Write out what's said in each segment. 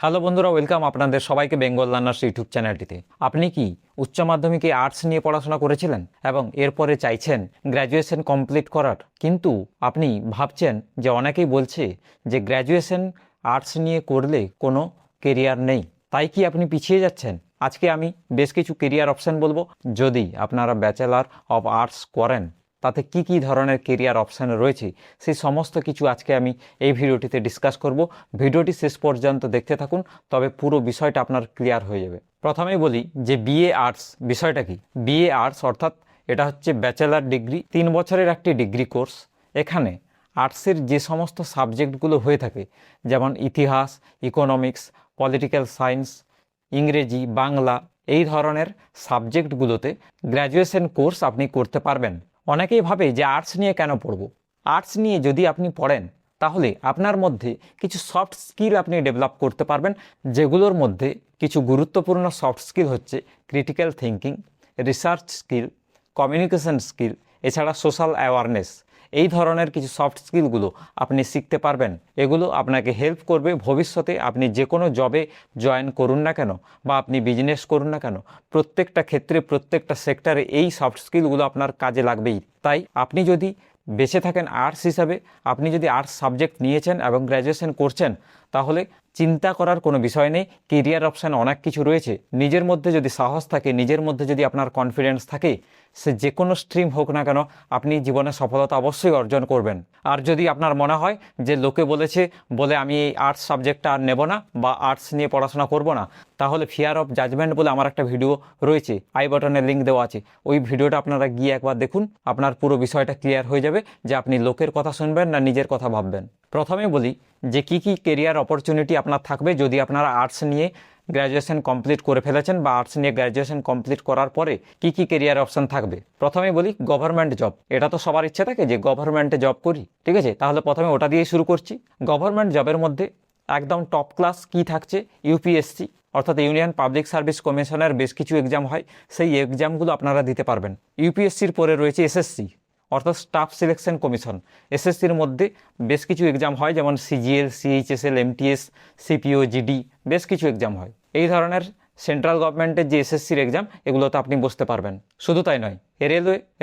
Hello বন্ধুরা, welcome আপনাদের সবাইকে বেঙ্গল লার্নার্স ইউটিউব চ্যানেলটিতে। আপনি কি উচ্চ মাধ্যমিকে আর্টস নিয়ে পড়াশোনা করেছিলেন এবং এরপরে চাইছেন গ্র্যাজুয়েশন কমপ্লিট করার, কিন্তু আপনি ভাবছেন যে অনেকেই বলছে যে গ্র্যাজুয়েশন আর্টস নিয়ে করলে কোনো কেরিয়ার নেই, তাই কি আপনি পিছিয়ে যাচ্ছেন? আজকে আমি বেশ কিছু কেরিয়ার অপশান বলবো। যদি আপনারা ব্যাচেলার অফ আর্টস করেন তাতে কি কি ধরনের কেরিয়ার অপশান রয়েছে সেই সমস্ত কিছু আজকে আমি এই ভিডিওটিতে ডিসকাস করব। ভিডিওটি শেষ পর্যন্ত দেখতে থাকুন, তবে পুরো বিষয়টা আপনার ক্লিয়ার হয়ে যাবে। প্রথমেই বলি যে বিএ আর্টস বিষয়টা কি। বিএ আর্টস অর্থাৎ এটা হচ্ছে ব্যাচেলার ডিগ্রি, 3 বছরের একটি ডিগ্রি কোর্স। এখানে আর্টসের যে সমস্ত সাবজেক্টগুলো হয়ে থাকে, যেমন ইতিহাস, ইকোনমিক্স, পলিটিক্যাল সায়েন্স, ইংরেজি, বাংলা, এই ধরনের সাবজেক্টগুলোতে গ্র্যাজুয়েশন কোর্স আপনি করতে পারবেন। অনেকেই ভাবে যে আর্টস নিয়ে কেন পড়ব। আর্টস নিয়ে যদি আপনি পড়েন তাহলে আপনার মধ্যে কিছু সফট স্কিল আপনি ডেভেলপ করতে পারবেন, যেগুলোর মধ্যে কিছু গুরুত্বপূর্ণ সফট স্কিল হচ্ছে critical thinking, research skill, communication skill, এছাড়া সোশ্যাল অ্যাওয়ারনেস। এই ধরনের কিছু সফট স্কিলগুলো আপনি শিখতে পারবেন। এগুলো আপনাকে হেল্প করবে ভবিষ্যতে আপনি যে কোনো জবে জয়েন করুন না কেন বা আপনি বিজনেস করুন না কেন, প্রত্যেকটা ক্ষেত্রে প্রত্যেকটা সেক্টরে এই সফট স্কিলগুলো আপনার কাজে লাগবেই। তাই আপনি যদি বেঁচে থাকেন আর্টস হিসাবে, আপনি যদি আর্টস সাবজেক্ট নিয়েছেন এবং গ্র্যাজুয়েশন করছেন, তাহলে চিন্তা করার কোনো বিষয় নেই। কেরিয়ার অপশান অনেক কিছু রয়েছে। নিজের মধ্যে যদি সাহস থাকে, নিজের মধ্যে যদি আপনার কনফিডেন্স থাকে, সে যে কোনো স্ট্রিম হোক না কেন আপনি জীবনে সফলতা অবশ্যই অর্জন করবেন। আর যদি আপনার মনে হয় যে লোকে বলেছে বলে আমি এই আর্টস সাবজেক্টটা আর নেব না বা আর্টস নিয়ে পড়াশোনা করব না, তাহলে ফিয়ার অফ জাজমেন্ট বলে আমার একটা ভিডিও রয়েছে, আই বাটনে লিঙ্ক দেওয়া আছে। ওই ভিডিওটা আপনারা গিয়ে একবার দেখুন, আপনার পুরো বিষয়টা ক্লিয়ার হয়ে যাবে যে আপনি লোকের কথা শুনবেন না নিজের কথা ভাববেন। প্রথমে বলি যে কি কি কেরিয়ার অপরচুনিটি আপনার থাকবে যদি আপনারা আর্টস নিয়ে গ্র্যাজুয়েশন কমপ্লিট করে ফেলেছেন বা আর্টস নিয়ে গ্র্যাজুয়েশন কমপ্লিট করার পরে কি কি কেরিয়ার অপশন থাকবে। প্রথমে বলি গভর্নমেন্ট জব। এটা তো সবার ইচ্ছে থাকে যে গভর্নমেন্টে জব করি, ঠিক আছে? তাহলে প্রথমে ওটা দিয়েই শুরু করছি। গভর্নমেন্ট জবের মধ্যে একদম টপ ক্লাস কি থাকছে, ইউপিএসসি অর্থাৎ ইউনিয়ন পাবলিক সার্ভিস কমিশনের বেশ কিছু এক্সাম হয়, সেই এক্সামগুলো আপনারা দিতে পারবেন। ইউপিএসসির পরে রয়েছে এসএসসি অর্থাৎ স্টাফ সিলেকশন কমিশন। এসএসসির মধ্যে বেশ কিছু এক্সাম হয়, যেমন CGL, CHSL, MTS, CPO, GD, বেশ কিছু এক্সাম হয়। এই ধরনের সেন্ট্রাল গভর্নমেন্টের যে এসএসসির এক্সাম, এগুলোতে আপনি বসতে পারবেন। শুধু তাই নয়,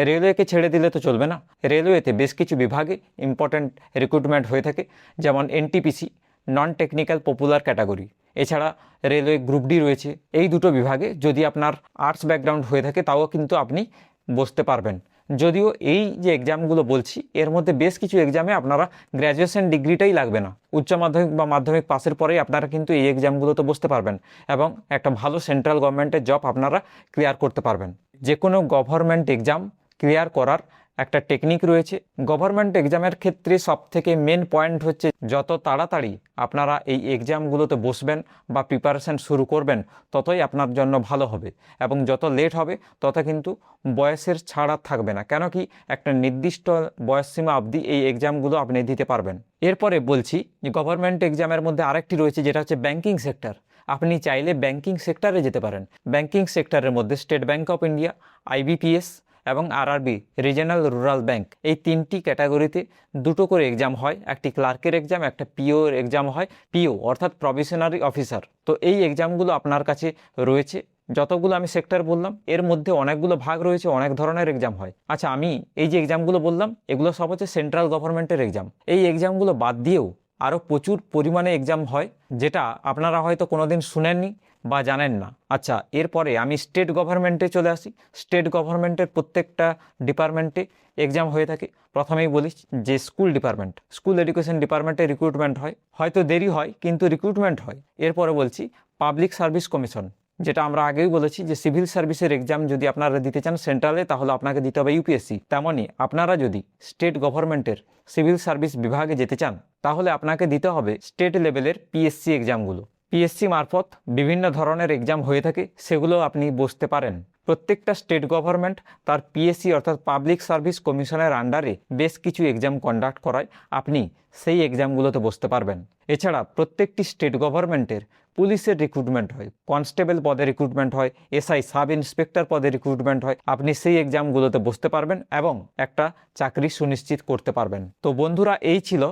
রেলওয়েকে ছেড়ে দিলে তো চলবে না। রেলওয়েতে বেশ কিছু বিভাগে ইম্পর্ট্যান্ট রিক্রুটমেন্ট হয়ে থাকে, যেমন NTPC, non technical popular category, এছাড়া রেলওয়ে গ্রুপ ডি রয়েছে। এই দুটো বিভাগে যদি আপনার আর্টস ব্যাকগ্রাউন্ড হয়ে থাকে তাও কিন্তু আপনি বসতে পারবেন। যদিও এই যে এক্সামগুলো বলছি এর মধ্যে বেশ কিছু এক্সামে আপনারা গ্র্যাজুয়েশন ডিগ্রিটাই লাগবে না, উচ্চ মাধ্যমিক বা মাধ্যমিক পাসের পরেই আপনারা কিন্তু এই এক্সামগুলোতে বসতে পারবেন এবং একটা ভালো সেন্ট্রাল গভর্নমেন্টের জব আপনারা ক্লিয়ার করতে পারবেন। যে কোনো গভর্নমেন্ট এক্সাম ক্লিয়ার করার একটা টেকনিক রয়েছে। গভর্নমেন্ট এক্সামের ক্ষেত্রে সবথেকে মেন পয়েন্ট হচ্ছে যত তাড়াতাড়ি আপনারা এই এক্সামগুলোতে বসবেন বা প্রিপারেশান শুরু করবেন ততই আপনার জন্য ভালো হবে, এবং যত লেট হবে তত কিন্তু বয়সের ছাড় আর থাকবে না। কেন কি একটা নির্দিষ্ট বয়সসীমা অবধি এই এক্সামগুলো আপনি দিতে পারবেন। এরপরে বলছি যে গভর্নমেন্ট এক্সামের মধ্যে আরেকটি রয়েছে, যেটা হচ্ছে ব্যাংকিং সেক্টর। আপনি চাইলে ব্যাংকিং সেক্টরে যেতে পারেন। ব্যাংকিং সেক্টরের মধ্যে state bank of India, IBPS এবং আরআরবি, রিজিওনাল রুরাল ব্যাংক, এই তিনটি ক্যাটাগরিতে দুটো করে এক্সাম হয়। একটি ক্লার্কের এক্সাম, একটা পিওর এক্সাম হয়। পিও অর্থাৎ প্রভিশনারি অফিসার। তো এই এক্সামগুলো আপনার কাছে রয়েছে। যতগুলো আমি সেক্টর বললাম এর মধ্যে অনেকগুলো ভাগ রয়েছে, অনেক ধরনের এক্সাম হয়। আচ্ছা, আমি এই যে এক্সামগুলো বললাম এগুলো সব হচ্ছে সেন্ট্রাল গভর্নমেন্টের এক্সাম। এই এক্সামগুলো বাদ দিয়েও আরও প্রচুর পরিমাণে এক্সাম হয়, যেটা আপনারা হয়তো কোনোদিন শুনেননি বা জানেন না। আচ্ছা, এরপরে আমি স্টেট গভর্নমেন্টে চলে আসি। স্টেট গভর্নমেন্টের প্রত্যেকটা ডিপার্টমেন্টে এক্সাম হয়ে থাকে। প্রথমেই বলি যে স্কুল ডিপার্টমেন্ট, স্কুল এডুকেশন ডিপার্টমেন্টে রিক্রুটমেন্ট হয়, হয়তো দেরি হয় কিন্তু রিক্রুটমেন্ট হয়। এরপরে বলছি পাবলিক সার্ভিস কমিশন, যেটা আমরা আগেই বলেছি যে সিভিল সার্ভিসের এক্সাম যদি আপনারা দিতে চান সেন্ট্রালে তাহলে আপনাকে দিতে হবে ইউপিএসসি। তেমনই আপনারা যদি স্টেট গভর্নমেন্টের সিভিল সার্ভিস বিভাগে যেতে চান তাহলে আপনাকে দিতে হবে স্টেট লেভেলের পিএসসি এক্সামগুলো। পিএসসি মারফত বিভিন্ন ধরনের এক্সাম হয়ে থাকে, সেগুলো আপনি বসতে পারেন। প্রত্যেকটা স্টেট গভর্নমেন্ট তার পিএসসি অর্থাৎ পাবলিক সার্ভিস কমিশনের আন্ডারে বেশ কিছু এক্সাম কন্ডাক্ট করায়, আপনি সেই এক্সামগুলোতে বসতে পারবেন। এছাড়া প্রত্যেকটি স্টেট গভর্নমেন্টের পুলিশের রিক্রুটমেন্ট হয়, কনস্টেবল পদে রিক্রুটমেন্ট হয়, এসআই সাব ইন্সপেক্টর পদে রিক্রুটমেন্ট হয়। আপনি সেই এক্সামগুলোতে বসতে পারবেন এবং একটা চাকরি সুনিশ্চিত করতে পারবেন। তো বন্ধুরা, এই ছিল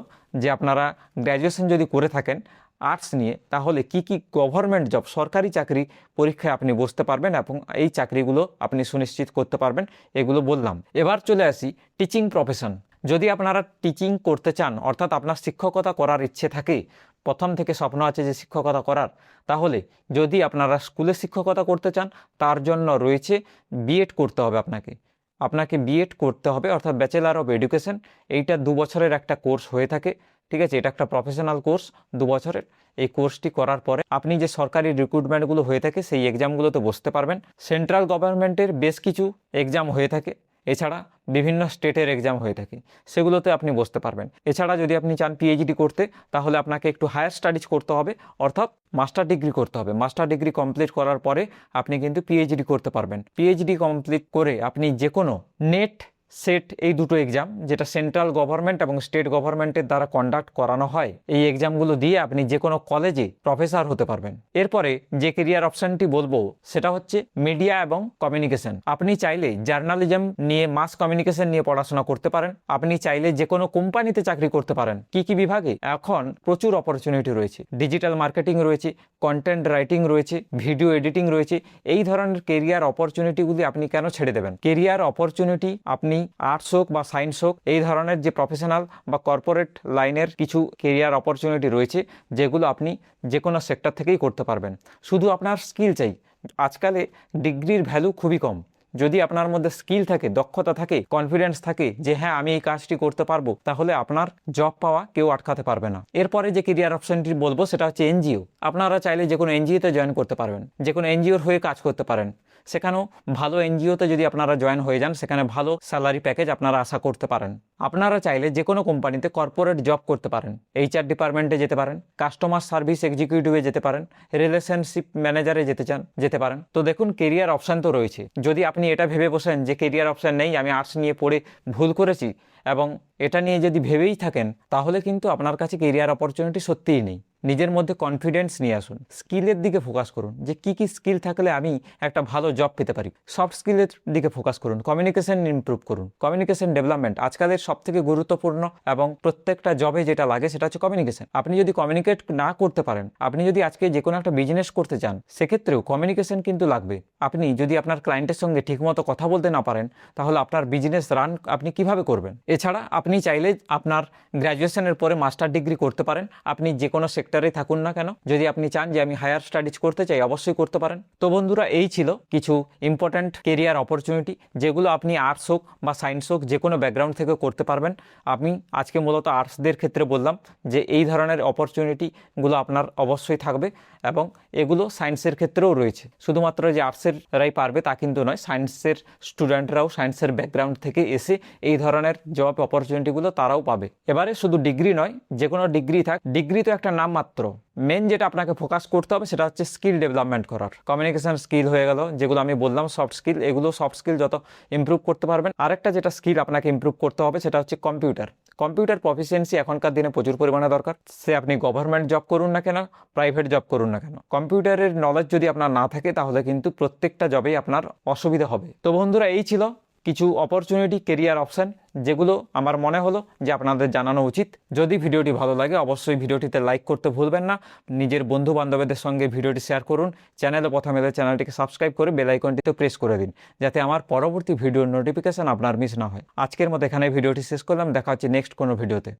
যে আপনারা গ্র্যাজুয়েশন যদি করে থাকেন আর্টস নিয়ে, তাহলে কি কি গভর্নমেন্ট জব, সরকারি চাকরি পরীক্ষায় আপনি বসতে পারবেন এবং এই চাকরিগুলো আপনি সুনিশ্চিত করতে পারবেন, এগুলো বললাম। এবার চলে আসি টিচিং প্রফেশন। যদি আপনারা টিচিং করতে চান, অর্থাৎ আপনার শিক্ষকতা করার ইচ্ছে থাকে, প্রথম থেকে স্বপ্ন আছে যে শিক্ষকতা করার, তাহলে যদি আপনারা স্কুলে শিক্ষকতা করতে চান, তার জন্য রয়েছে বিএড করতে হবে আপনাকে বিএড করতে হবে, অর্থাৎ ব্যাচেলার অফ এডুকেশন। এইটা 2 বছরের একটা কোর্স হয়ে থাকে, ঠিক আছে? এটা একটা প্রফেশনাল কোর্স 2 বছরের। এই কোর্সটি করার পরে আপনি যে সরকারি রিক্রুটমেন্টগুলো হয়ে থাকে সেই এক্সামগুলোতে বসতে পারবেন। সেন্ট্রাল গভর্নমেন্টের বেশ কিছু এক্সাম হয়ে থাকে, এছাড়া বিভিন্ন স্টেটের এক্সাম হয়ে থাকে, সেগুলোতে আপনি বসতে পারবেন। এছাড়া যদি আপনি চান পিএইচডি করতে, তাহলে আপনাকে একটু হায়ার স্টাডিজ করতে হবে, অর্থাৎ মাস্টার ডিগ্রি করতে হবে। মাস্টার ডিগ্রি কমপ্লিট করার পরে আপনি কিন্তু পিএইচডি করতে পারবেন। পিএইচডি কমপ্লিট করে আপনি যে কোনো নেট, সেট, এই দুটো এক্সাম, যেটা সেন্ট্রাল গভর্নমেন্ট এবং স্টেট গভর্নমেন্টের দ্বারা কন্ডাক্ট করানো হয়, এই এক্সামগুলো দিয়ে আপনি যে কোনো কলেজে প্রফেসর হতে পারবেন। এরপরে যে কেরিয়ার অপশানটি বলবো সেটা হচ্ছে মিডিয়া এবং কমিউনিকেশন। আপনি চাইলে জার্নালিজম নিয়ে, মাস কমিউনিকেশন নিয়ে পড়াশোনা করতে পারেন। আপনি চাইলে যে কোনো কোম্পানিতে চাকরি করতে পারেন। কি কি বিভাগে? এখন প্রচুর অপরচুনিটি রয়েছে। ডিজিটাল মার্কেটিং রয়েছে, কন্টেন্ট রাইটিং রয়েছে, ভিডিও এডিটিং রয়েছে। এই ধরনের কেরিয়ার অপরচুনিটিগুলি আপনি কেন ছেড়ে দেবেন? কেরিয়ার অপরচুনিটি আপনি আর্টস হোক বা সায়েন্স হোক, এই ধরনের যে প্রফেশনাল বা কর্পোরেট লাইনের কিছু কেরিয়ার অপরচুনিটি রয়েছে, যেগুলো আপনি যে কোনো সেক্টর থেকেই করতে পারবেন। শুধু আপনার স্কিল চাই। আজকালে ডিগ্রির ভ্যালু খুবই কম। যদি আপনার মধ্যে স্কিল থাকে, দক্ষতা থাকে, কনফিডেন্স থাকে যে হ্যাঁ আমি এই কাজটি করতে পারবো, তাহলে আপনার জব পাওয়া কেউ আটকাতে পারবে না। এরপরে যে কেরিয়ার অপশনটি বলবো সেটা হচ্ছে এনজিও। আপনারা চাইলে যে কোনো এনজিওতে জয়েন করতে পারবেন, যে কোনো এনজিওর হয়ে কাজ করতে পারেন। সেখানেও ভালো এনজিওতে যদি আপনারা জয়েন হয়ে যান, সেখানে ভালো স্যালারি প্যাকেজ আপনারা আশা করতে পারেন। আপনারা চাইলে যে কোনো কোম্পানিতে কর্পোরেট জব করতে পারেন। এইচআর ডিপার্টমেন্টে যেতে পারেন, কাস্টমার সার্ভিস এক্সিকিউটিভে যেতে পারেন, রিলেশনশিপ ম্যানেজারে যেতে পারেন। তো দেখুন, কেরিয়ার অপশান তো রয়েছে। যদি আপনি এটা ভেবে বসেন যে কেরিয়ার অপশান নেই, আমি আর্টস নিয়ে পড়ে ভুল করেছি, এবং এটা নিয়ে যদি ভেবেই থাকেন, তাহলে কিন্তু আপনার কাছে কেরিয়ার অপরচুনিটি সত্যিই নেই। নিজের মধ্যে কনফিডেন্স নিয়ে আসুন, স্কিলের দিকে ফোকাস করুন, যে কি কি স্কিল থাকলে আমি একটা ভালো জব পেতে পারি। সফট স্কিলের দিকে ফোকাস করুন, কমিউনিকেশন ইমপ্রুভ করুন। কমিউনিকেশন ডেভেলপমেন্ট আজকালের সবথেকে গুরুত্বপূর্ণ, এবং প্রত্যেকটা জবে যেটা লাগে সেটা হচ্ছে কমিউনিকেশন। আপনি যদি কমিউনিকেট না করতে পারেন, আপনি যদি আজকে যে কোনো একটা বিজনেস করতে চান, সেক্ষেত্রেও কমিউনিকেশন কিন্তু লাগবে। আপনি যদি আপনার ক্লায়েন্টের সঙ্গে ঠিকমতো কথা বলতে না পারেন, তাহলে আপনার বিজনেস রান আপনি কিভাবে করবেন? এছাড়া আপনি চাইলে আপনার গ্র্যাজুয়েশনের পরে মাস্টার ডিগ্রি করতে পারেন। আপনি যে কোনো সেক্টরে থাকুন না কেন, যদি আপনি চান যে আমি হায়ার স্টাডিজ করতে চাই, অবশ্যই করতে পারেন। তো বন্ধুরা, এই ছিল কিছু ইম্পর্ট্যান্ট কেরিয়ার অপরচুনিটি, যেগুলো আপনি আর্টস হোক বা সায়েন্স হোক, যে কোনো ব্যাকগ্রাউন্ড থেকে করতে পারবেন। আমি আজকে মূলত আর্টসদের ক্ষেত্রে বললাম যে এই ধরনের অপরচুনিটিগুলো আপনার অবশ্যই থাকবে, এবং এগুলো সায়েন্সের ক্ষেত্রেও রয়েছে। শুধুমাত্র যে আর্টসেররাই পারবে তা কিন্তু নয়, সায়েন্সের স্টুডেন্টরাও, সায়েন্সের ব্যাকগ্রাউন্ড থেকে এসে এই ধরনের জব অপরচুনিটিগুলো তারাও পাবে। এবারে শুধু ডিগ্রি নয়, যে কোনো ডিগ্রি থাক, ডিগ্রি তো একটা নাম মাত্র। মেন যেটা আপনাকে ফোকাস করতে হবে সেটা হচ্ছে স্কিল ডেভেলপমেন্ট করার। কমিউনিকেশন স্কিল হয়ে গেল, যেগুলো আমি বললাম সফট স্কিল, এগুলো সফট স্কিল যত ইমপ্রুভ করতে পারবেন। আরেকটা যেটা স্কিল আপনাকে ইমপ্রুভ করতে হবে সেটা হচ্ছে কম্পিউটার প্রফিসিয়েন্সি এখনকার দিনে প্রচুর পরিমাণে দরকার। সে আপনি গভর্নমেন্ট জব করুন না কেন, প্রাইভেট জব করুন না কেন, কম্পিউটারের নলেজ যদি আপনার না থাকে, তাহলে কিন্তু প্রত্যেকটা জবেই আপনার অসুবিধা হবে। তো বন্ধুরা, এই ছিল কিছু অপরচুনিটি, কেরিয়ার অপশান, যেগুলো আমার মনে হলো যে আপনাদের জানানো উচিত। যদি ভিডিওটি ভালো লাগে, অবশ্যই ভিডিওটিতে লাইক করতে ভুলবেন না। নিজের বন্ধু বান্ধবদের সঙ্গে ভিডিওটি শেয়ার করুন। চ্যানেলে প্রথম এলে চ্যানেলটিকে সাবস্ক্রাইব করে বেল আইকনটিতে প্রেস করে দিন, যাতে আমার পরবর্তী ভিডিওর নোটিফিকেশন আপনার মিস না হয়। আজকের মতো এখানে ভিডিওটি শেষ করলাম। দেখা হচ্ছে নেক্সট কোনো ভিডিওতে।